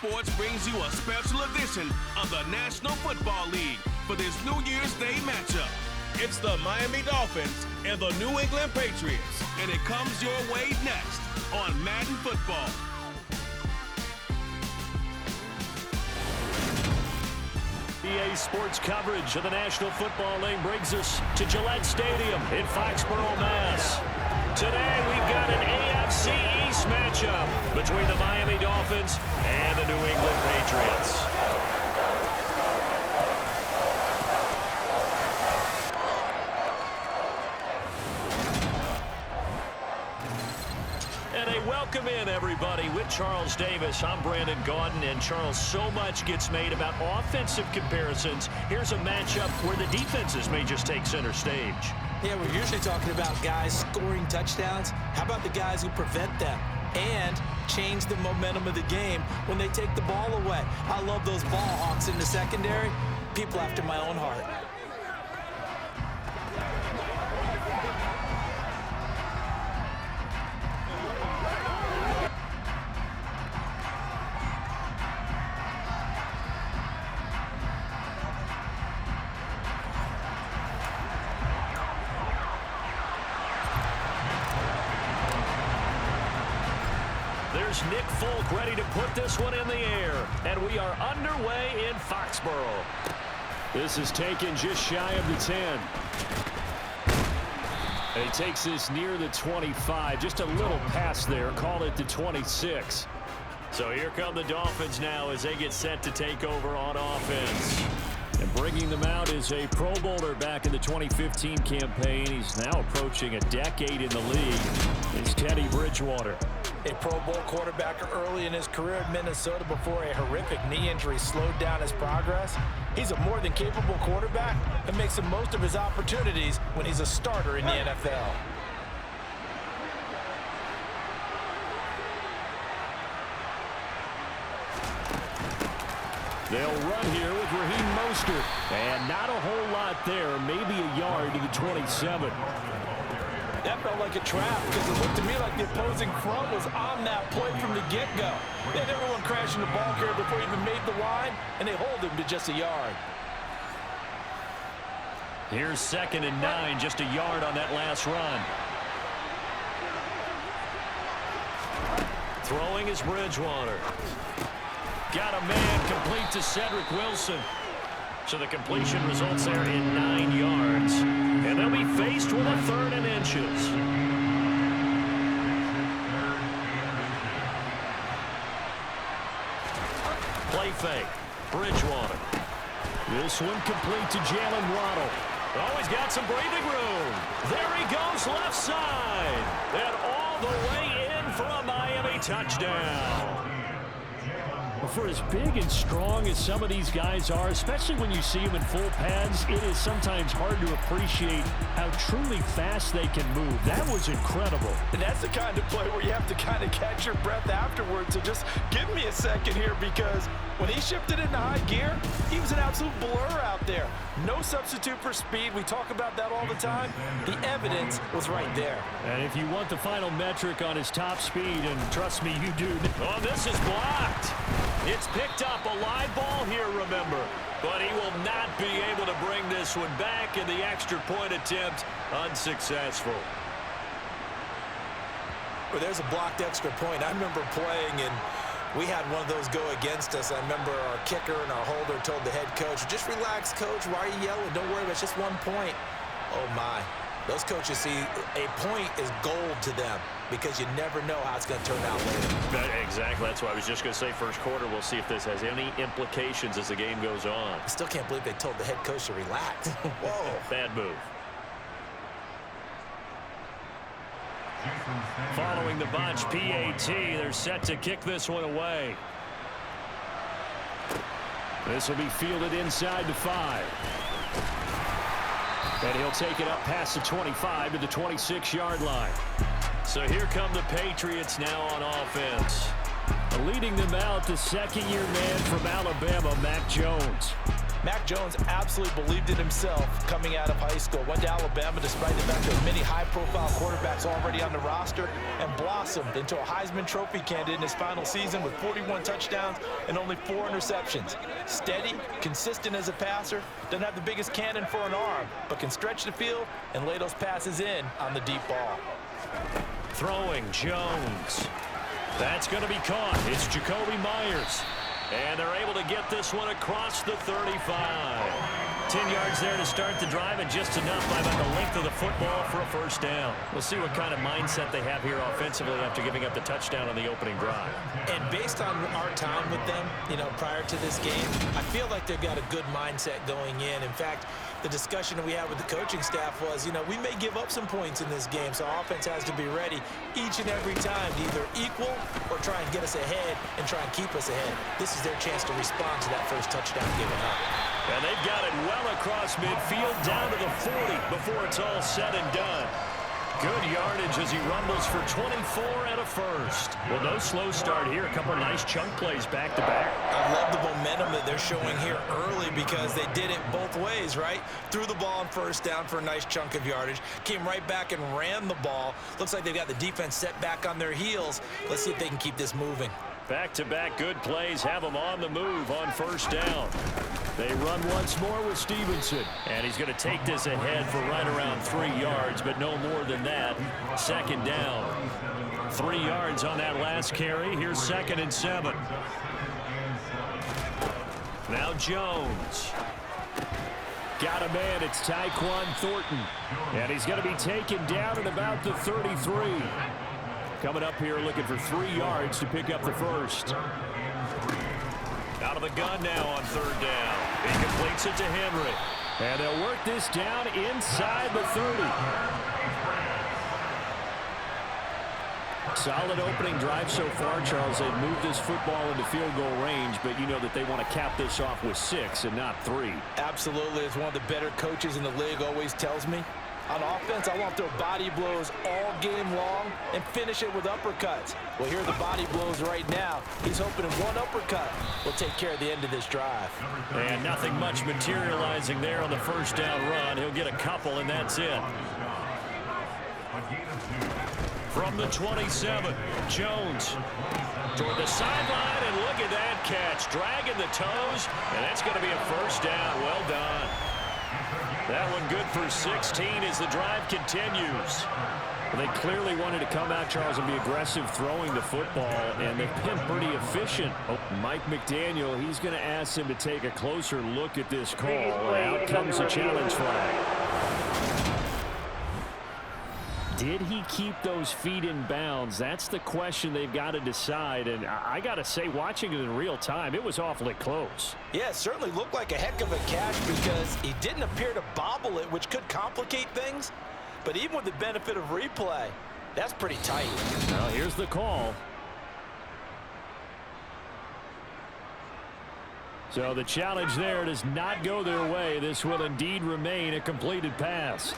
Sports brings you a special edition of the National Football League for this New Year's Day matchup. It's the Miami Dolphins and the New England Patriots, and it comes your way next on Madden Football. EA Sports coverage of the National Football League brings us to Gillette Stadium in Foxborough, Mass. Today we've got an AFC East matchup between the Miami Dolphins and the New England Patriots. And a welcome in, everybody, with Charles Davis. I'm Brandon Gaudin, and Charles, so much gets made about offensive comparisons. Here's a matchup where the defenses may just take center stage. Yeah, we're usually talking about guys scoring touchdowns. How about the guys who prevent them and change the momentum of the game when they take the ball away? I love those ball hawks in the secondary. People after my own heart. There's Nick Folk ready to put this one in the air, and we are underway in Foxborough. This is taken just shy of the 10. And he takes this near the 25, just a little past there, call it the 26. So here come the Dolphins now as they get set to take over on offense. And bringing them out is a Pro Bowler back in the 2015 campaign. He's now approaching a decade in the league. It's Teddy Bridgewater. A Pro Bowl quarterback early in his career in Minnesota before a horrific knee injury slowed down his progress. He's a more than capable quarterback and makes the most of his opportunities when he's a starter in the NFL. They'll run here with Raheem Mostert. And not a whole lot there, maybe a yard to the 27. That felt like a trap because it looked to me like the opposing front was on that play from the get-go. They had everyone crashing the ball carrier before he even made the line, and they hold him to just a yard. Here's 2nd and 9, just a yard on that last run. Throwing is Bridgewater. Got a man complete to Cedric Wilson. So the completion results there in 9 yards. And they'll be faced with a 3rd and inches. Play fake. Bridgewater. This one complete to Jalen Waddle. Oh, he's got some breathing room. There he goes left side. And all the way in for a Miami touchdown. For as big and strong as some of these guys are, especially when you see them in full pads, it is sometimes hard to appreciate how truly fast they can move. That was incredible. And that's the kind of play where you have to kind of catch your breath afterwards. So just give me a second here, because when he shifted into high gear, he was an absolute blur out there. No substitute for speed. We talk about that all the time. The evidence was right there. And if you want the final metric on his top speed, and trust me, you do. Oh, this is blocked. It's picked up, a live ball here, remember. But he will not be able to bring this one back, and the extra point attempt unsuccessful. Well, there's a blocked extra point. I remember playing, and we had one of those go against us. I remember our kicker and our holder told the head coach, just relax, coach. Why are you yelling? Don't worry, it's just 1 point. Oh, my. Those coaches see a point is gold to them because you never know how it's going to turn out later. Exactly. That's why I was just going to say first quarter. We'll see if this has any implications as the game goes on. I still can't believe they told the head coach to relax. Whoa. Bad move. Following the bunch, PAT. They're set to kick this one away. This will be fielded inside the 5. And he'll take it up past the 25 to the 26-yard line. So here come the Patriots now on offense. Leading them out, the second-year man from Alabama, Mac Jones. Mac Jones absolutely believed in himself coming out of high school. Went to Alabama despite the fact there were many high-profile quarterbacks already on the roster, and blossomed into a Heisman Trophy candidate in his final season with 41 touchdowns and only 4 interceptions. Steady, consistent as a passer, doesn't have the biggest cannon for an arm, but can stretch the field and lay those passes in on the deep ball. Throwing Jones. That's going to be caught. It's Jacoby Myers. And they're able to get this one across the 35. 10 yards there to start the drive, and just enough by about the length of the football for a first down. We'll see what kind of mindset they have here offensively after giving up the touchdown on the opening drive. And based on our time with them, prior to this game, I feel like they've got a good mindset going in. In fact, the discussion that we had with the coaching staff was, we may give up some points in this game, so our offense has to be ready each and every time to either equal or try and get us ahead and try and keep us ahead. This is their chance to respond to that first touchdown given up. And they've got it well across midfield down to the 40 before it's all said and done. Good yardage as he rumbles for 24 and a first. Well, no slow start here. A couple of nice chunk plays back-to-back. I love the momentum that they're showing here early because they did it both ways, right? Threw the ball on first down for a nice chunk of yardage. Came right back and ran the ball. Looks like they've got the defense set back on their heels. Let's see if they can keep this moving. Back-to-back good plays have them on the move on first down. They run once more with Stevenson. And he's going to take this ahead for right around 3 yards, but no more than that. Second down. 3 yards on that last carry. Here's 2nd and 7. Now Jones. Got a man. It's Tyquan Thornton. And he's going to be taken down at about the 33. Coming up here looking for 3 yards to pick up the first. Out of the gun now on 3rd down. He completes it to Henry. And they'll work this down inside the 30. Solid opening drive so far, Charles. They've moved this football into field goal range, but you know that they want to cap this off with 6 and not 3. Absolutely. As one of the better coaches in the league always tells me, on offense, I want to throw body blows all game long and finish it with uppercuts. Well, here are the body blows right now. He's hoping one uppercut will take care of the end of this drive. And nothing much materializing there on the first down run. He'll get a couple, and that's it. From the 27, Jones toward the sideline, and look at that catch. Dragging the toes, and that's going to be a first down. Well done. That one good for 16 as the drive continues. They clearly wanted to come out, Charles, and be aggressive throwing the football, and they've been pretty efficient. Oh, Mike McDaniel, he's going to ask him to take a closer look at this call. Out comes the challenge flag. Did he keep those feet in bounds? That's the question they've got to decide. And I got to say, watching it in real time, it was awfully close. Yeah, it certainly looked like a heck of a catch because he didn't appear to bobble it, which could complicate things. But even with the benefit of replay, that's pretty tight. Now here's the call. So the challenge there does not go their way. This will indeed remain a completed pass.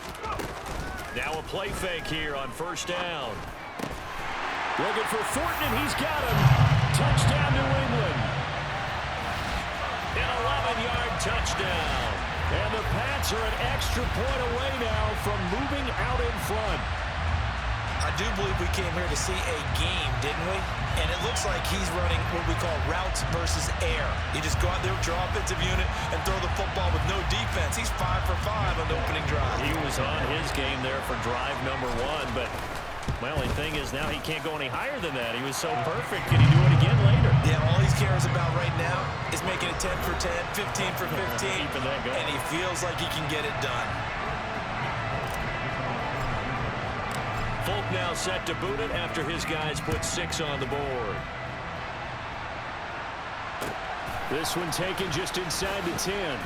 Now a play fake here on first down. Looking for Thornton, and he's got him. Touchdown, New England. An 11-yard touchdown. And the Pats are an extra point away now from moving out in front. I do believe we came here to see a game, didn't we? And it looks like he's running what we call routes versus air. You just go out there with your offensive unit and throw the football with no defense. He's 5 for 5 on the opening drive. He was on his game there for drive number 1, but my only thing is now he can't go any higher than that. He was so perfect. Can he do it again later? Yeah, all he cares about right now is making it 10 for 10, 15 for 15, Keeping that going. and he feels like he can get it done. Folk now set to boot it after his guys put 6 on the board. This one taken just inside the 10.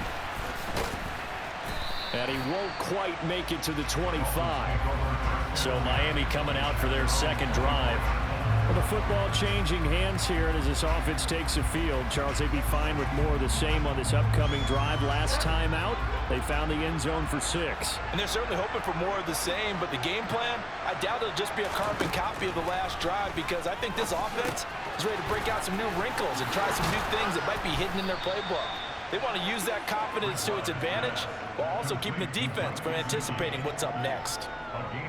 And he won't quite make it to the 25. So Miami coming out for their second drive. Well, the football changing hands here, and as this offense takes the field, Charles, they'd be fine with more of the same on this upcoming drive. Last time out, they found the end zone for 6. And they're certainly hoping for more of the same, but the game plan, I doubt it'll just be a carbon copy of the last drive because I think this offense is ready to break out some new wrinkles and try some new things that might be hidden in their playbook. They want to use that confidence to its advantage while also keeping the defense from anticipating what's up next.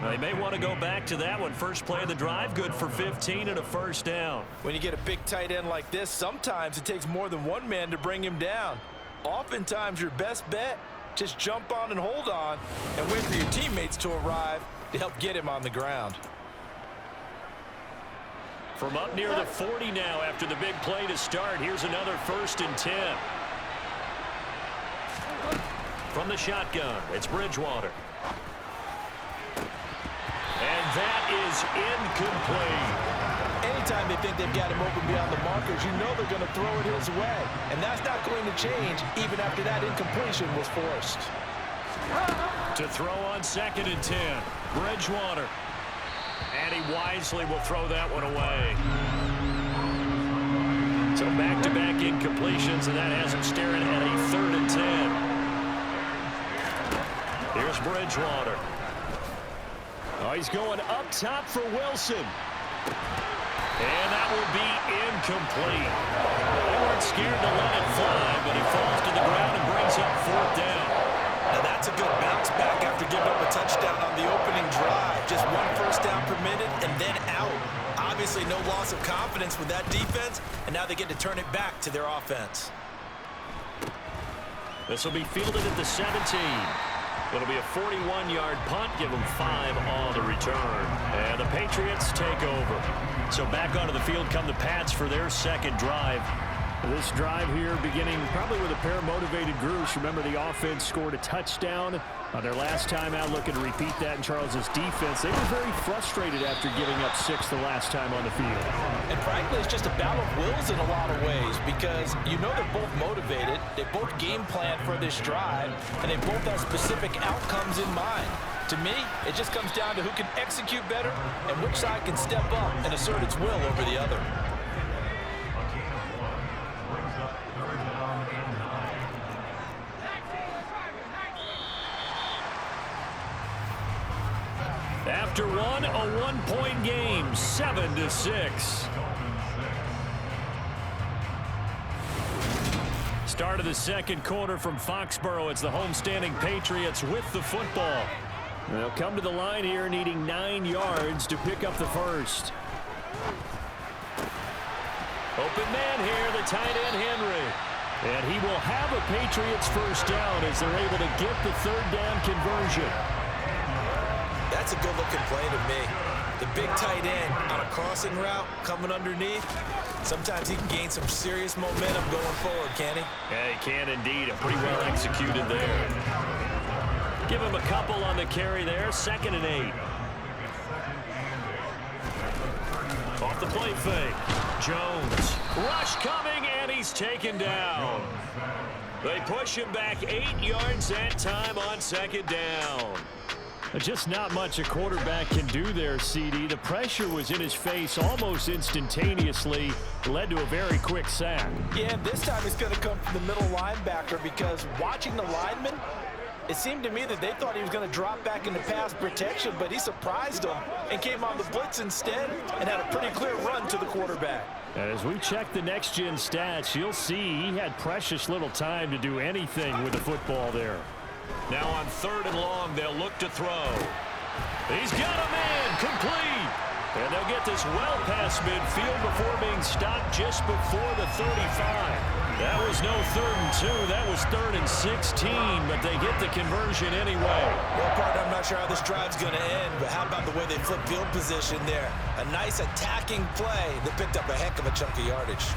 They may want to go back to that one. First play of the drive, good for 15 and a first down. When you get a big tight end like this, sometimes it takes more than one man to bring him down. Oftentimes, your best bet, just jump on and hold on and wait for your teammates to arrive to help get him on the ground. From up near the 40 now after the big play to start, here's another 1st and 10. From the shotgun, it's Bridgewater. And that is incomplete. Anytime they think they've got him open beyond the markers, you know they're going to throw it his way. And that's not going to change even after that incompletion was forced. To throw on 2nd and 10, Bridgewater. And he wisely will throw that one away. So back-to-back incompletions, and that has him staring at a 3rd and 10. Here's Bridgewater. Oh, he's going up top for Wilson. And that will be incomplete. They weren't scared to let it fly, but he falls to the ground and brings up 4th down. Now that's a good bounce back after giving up a touchdown on the opening drive. Just 1 first down permitted and then out. Obviously no loss of confidence with that defense, and now they get to turn it back to their offense. This will be fielded at the 17. It'll be a 41-yard punt, give them 5 on the return. And the Patriots take over. So back onto the field come the Pats for their 2nd drive. This drive here beginning probably with a pair of motivated groups. Remember, the offense scored a touchdown on their last time out, looking to repeat that in Charles's defense. They were very frustrated after giving up 6 the last time on the field. And frankly, it's just a battle of wills in a lot of ways because you know they're both motivated, they both game plan for this drive, and they both have specific outcomes in mind. To me, it just comes down to who can execute better and which side can step up and assert its will over the other. After one, a 1-point game, 7-6. Start of the 2nd quarter from Foxborough. It's the homestanding Patriots with the football. They'll come to the line here needing 9 yards to pick up the first. Open man here, the tight end Henry. And he will have a Patriots first down as they're able to get the 3rd down conversion. That's a good-looking play to me. The big tight end on a crossing route coming underneath. Sometimes he can gain some serious momentum going forward, can he? Yeah, he can indeed. Pretty well executed there. Give him a couple on the carry there. 2nd and 8. Off the play fake. Jones. Rush coming, and he's taken down. They push him back 8 yards that time on 2nd down. Just not much a quarterback can do there, CD. The pressure was in his face almost instantaneously. Led to a very quick sack. Yeah, this time it's going to come from the middle linebacker because watching the lineman, it seemed to me that they thought he was going to drop back into pass protection, but he surprised them and came on the blitz instead and had a pretty clear run to the quarterback. As we check the next-gen stats, you'll see he had precious little time to do anything with the football there. Now on 3rd and long, they'll look to throw. He's got a man, complete. And they'll get this well past midfield before being stopped just before the 35. That was no 3rd and 2. That was 3rd and 16, but they get the conversion anyway. Well, partner, I'm not sure how this drive's going to end, but how about the way they flip field position there? A nice attacking play that picked up a heck of a chunk of yardage.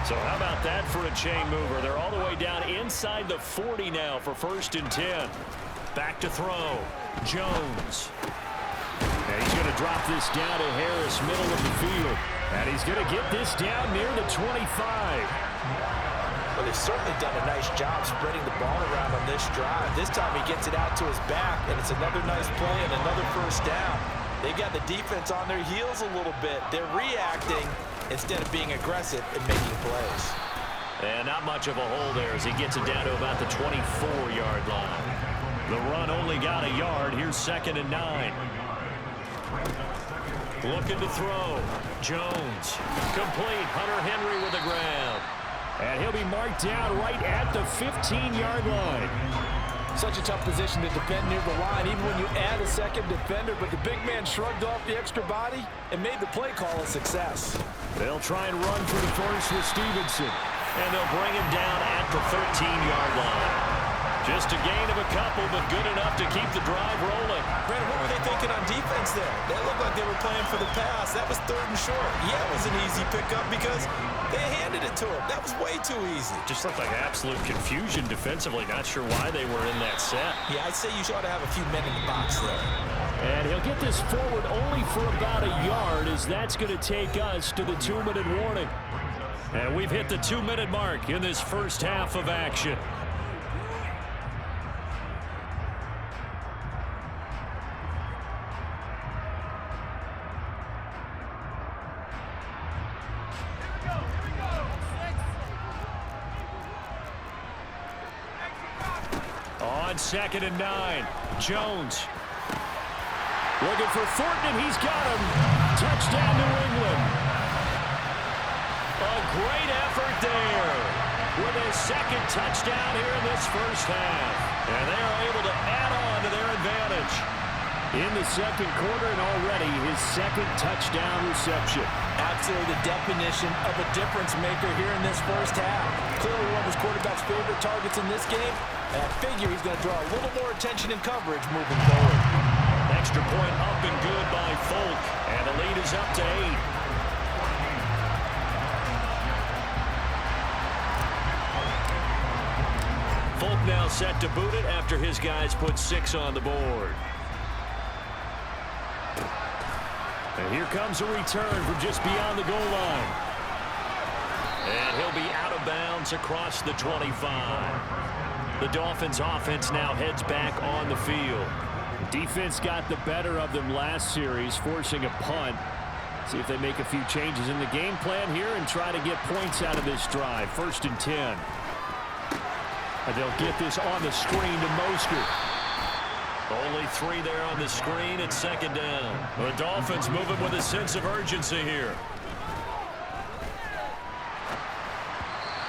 So how about that for a chain mover? They're all the way down inside the 40 now for 1st and 10. Back to throw. Jones. And he's going to drop this down to Harris, middle of the field. And he's going to get this down near the 25. Well, they've certainly done a nice job spreading the ball around on this drive. This time he gets it out to his back, and it's another nice play and another first down. They've got the defense on their heels a little bit. They're reacting instead of being aggressive and making plays. And not much of a hole there as he gets it down to about the 24-yard line. The run only got a yard. Here's 2nd and 9. Looking to throw. Jones. Complete. Hunter Henry with the grab. And he'll be marked down right at the 15-yard line. Such a tough position to defend near the line, even when you add a second defender, but the big man shrugged off the extra body and made the play call a success. They'll try and run for the first with Stevenson. And they'll bring him down at the 13-yard line. Just a gain of a couple, but good enough to keep the drive rolling. Brandon, what were they thinking on defense there? They looked like they were playing for the pass. That was 3rd and short. Yeah, it was an easy pickup because they handed it to him. That was way too easy. Just looked like absolute confusion defensively. Not sure why they were in that set. Yeah, I'd say you ought to have a few men in the box there. And he'll get this forward only for about a yard, as that's going to take us to the 2-minute warning. And we've hit the 2-minute mark in this first half of action. On 2nd and 9, Jones. Looking for Thornton, and he's got him. Touchdown, New England. A great effort there with his 2nd touchdown here in this first half. And they are able to add on to their advantage. In the 2nd quarter, and already his 2nd touchdown reception. Absolutely the definition of a difference maker here in this first half. Clearly one of his quarterback's favorite targets in this game. And I figure he's going to draw a little more attention and coverage moving forward. Extra point up and good by Folk. And the lead is up to 8. Folk now set to boot it after his guys put 6 on the board. And here comes a return from just beyond the goal line. And he'll be out of bounds across the 25. The Dolphins offense now heads back on the field. Defense got the better of them last series, forcing a punt. See if they make a few changes in the game plan here and try to get points out of this drive. 1st and 10. And they'll get this on the screen to Mostert. Only 3 there on the screen at 2nd down. The Dolphins moving with a sense of urgency here.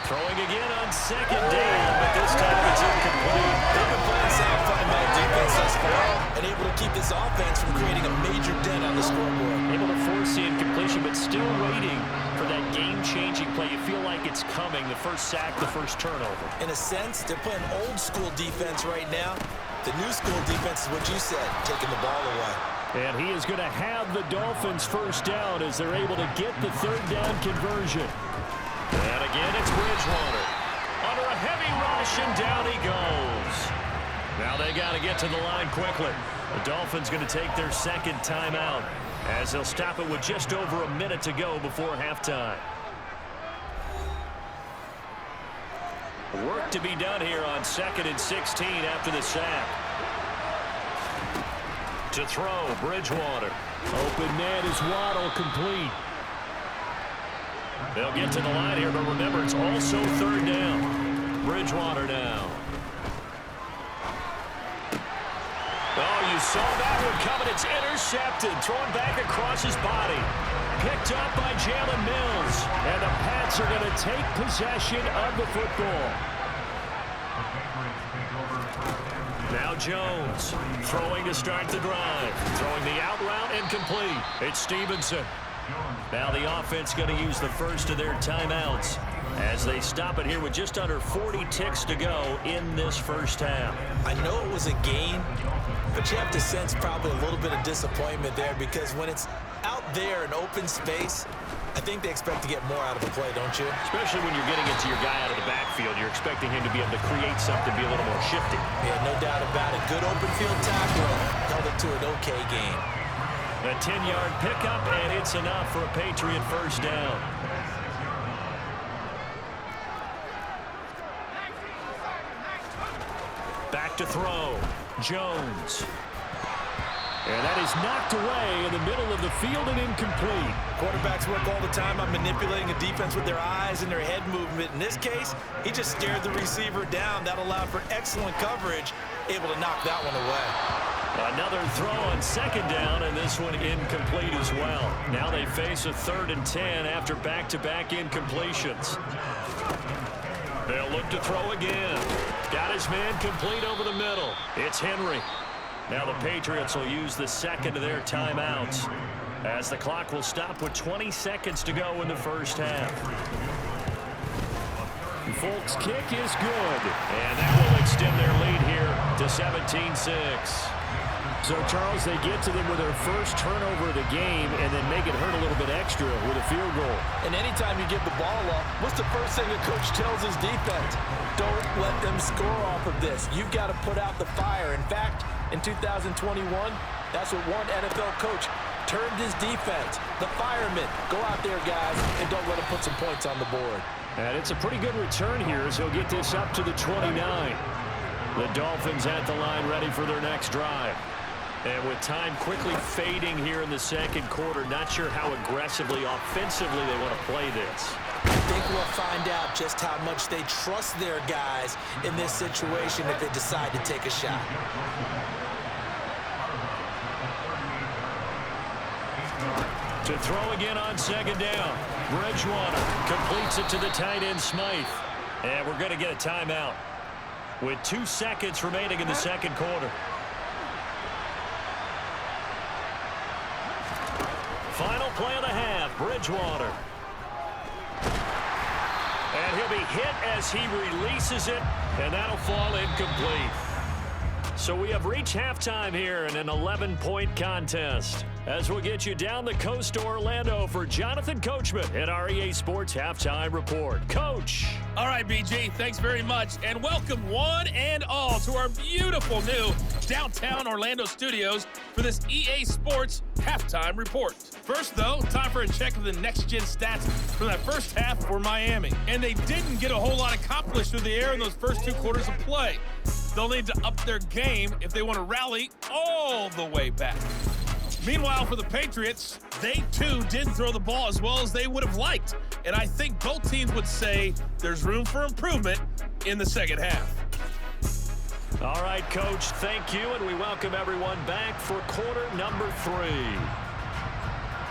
Throwing again on 2nd down, but this time it's incomplete. They've been playing sound fundamental defense thus far and able to keep this offense from creating a major dent on the scoreboard. Able to force the incompletion, but still waiting for that game-changing play. You feel like it's coming, the first sack, the first turnover. In a sense, they're playing old-school defense right now. The new school defense is what you said, taking the ball away. And he is going to have the Dolphins first down as they're able to get the 3rd down conversion. And again, it's Bridgewater. Under a heavy rush, and down he goes. Now they got to get to the line quickly. The Dolphins going to take their 2nd timeout as they'll stop it with just over a minute to go before halftime. Work to be done here on 2nd and 16 after the sack. To throw, Bridgewater. Open man is Waddle, complete. They'll get to the line here, but remember, it's also 3rd down. Bridgewater now. Oh, you saw that one coming. It's intercepted. Thrown back across his body. Picked up by Jalen Mills. And the Pats are going to take possession of the football. Now Jones throwing to start the drive. Throwing the out route incomplete. It's Stevenson. Now the offense going to use the first of their timeouts as they stop it here with just under 40 ticks to go in this first half. I know it was a gain, but you have to sense probably a little bit of disappointment there because when it's out there in open space, I think they expect to get more out of the play, don't you? Especially when you're getting it to your guy out of the backfield. You're expecting him to be able to create something, be a little more shifty. Yeah, no doubt about it. Good open field tackle. Held it to an okay gain. A 10-yard pickup, and it's enough for a Patriot first down. Back to throw. Jones. And that is knocked away in the middle of the field and incomplete. Quarterbacks work all the time on manipulating a defense with their eyes and their head movement. In this case, he just stared the receiver down. That allowed for excellent coverage, able to knock that one away. Another throw on second down, and this one incomplete as well. Now they face a 3rd and 10 after back-to-back incompletions. They'll look to throw again. Got his man complete over the middle. It's Henry. Now the Patriots will use the second of their timeouts as the clock will stop with 20 seconds to go in the first half. Folk's kick is good, and that will extend their lead here to 17-6. So, Charles, they get to them with their first turnover of the game and then make it hurt a little bit extra with a field goal. And anytime you give the ball up, what's the first thing a coach tells his defense? Don't let them score off of this. You've got to put out the fire. In fact, in 2021, that's what one NFL coach termed his defense. The firemen. Go out there, guys, and don't let them put some points on the board. And it's a pretty good return here as he'll get this up to the 29. The Dolphins at the line ready for their next drive. And with time quickly fading here in the second quarter, not sure how aggressively, offensively they want to play this. I think we'll find out just how much they trust their guys in this situation if they decide to take a shot. To throw again on second down. Bridgewater completes it to the tight end Smythe. And we're going to get a timeout with 2 seconds remaining in the second quarter. Final play of the half, Bridgewater. And he'll be hit as he releases it, and that'll fall incomplete. So we have reached halftime here in an 11-point contest. As we'll get you down the coast to Orlando for Jonathan Coachman at our EA Sports Halftime Report. Coach. All right, BG, thanks very much. And welcome one and all to our beautiful new downtown Orlando studios for this EA Sports Halftime Report. First, though, time for a check of the next-gen stats from that first half for Miami. And they didn't get a whole lot accomplished through the air in those first 2 quarters of play. They'll need to up their game if they want to rally all the way back. Meanwhile, for the Patriots, they too didn't throw the ball as well as they would have liked. And I think both teams would say there's room for improvement in the second half. All right, Coach, thank you, and we welcome everyone back for quarter number 3.